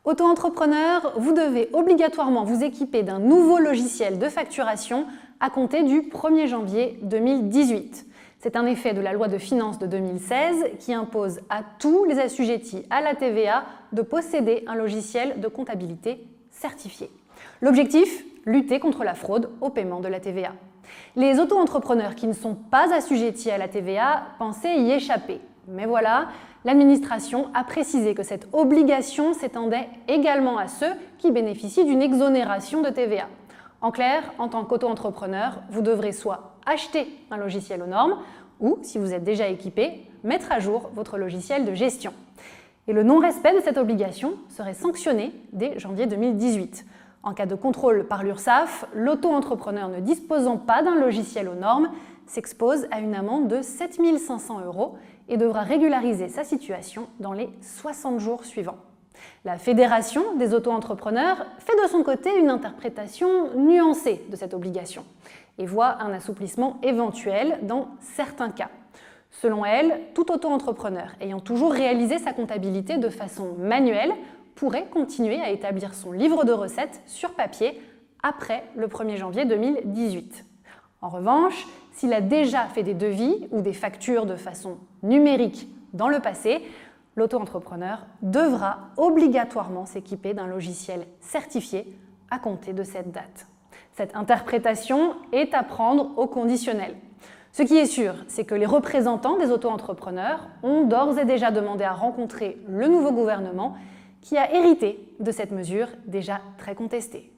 Auto-entrepreneur, vous devez obligatoirement vous équiper d'un nouveau logiciel de facturation à compter du 1er janvier 2018. C'est un effet de la loi de finances de 2016 qui impose à tous les assujettis à la TVA de posséder un logiciel de comptabilité certifié. L'objectif ? Lutter contre la fraude au paiement de la TVA. Les auto-entrepreneurs qui ne sont pas assujettis à la TVA pensaient y échapper. Mais voilà, l'administration a précisé que cette obligation s'étendait également à ceux qui bénéficient d'une exonération de TVA. En clair, en tant qu'auto-entrepreneur, vous devrez soit acheter un logiciel aux normes ou, si vous êtes déjà équipé, mettre à jour votre logiciel de gestion. Et le non-respect de cette obligation serait sanctionné dès janvier 2018. En cas de contrôle par l'URSSAF, l'auto-entrepreneur ne disposant pas d'un logiciel aux normes s'expose à une amende de 7 500 € et devra régulariser sa situation dans les 60 jours suivants. La Fédération des auto-entrepreneurs fait de son côté une interprétation nuancée de cette obligation et voit un assouplissement éventuel dans certains cas. Selon elle, tout auto-entrepreneur ayant toujours réalisé sa comptabilité de façon manuelle pourrait continuer à établir son livre de recettes sur papier après le 1er janvier 2018. En revanche, s'il a déjà fait des devis ou des factures de façon numérique dans le passé, l'auto-entrepreneur devra obligatoirement s'équiper d'un logiciel certifié à compter de cette date. Cette interprétation est à prendre au conditionnel. Ce qui est sûr, c'est que les représentants des auto-entrepreneurs ont d'ores et déjà demandé à rencontrer le nouveau gouvernement qui a hérité de cette mesure déjà très contestée.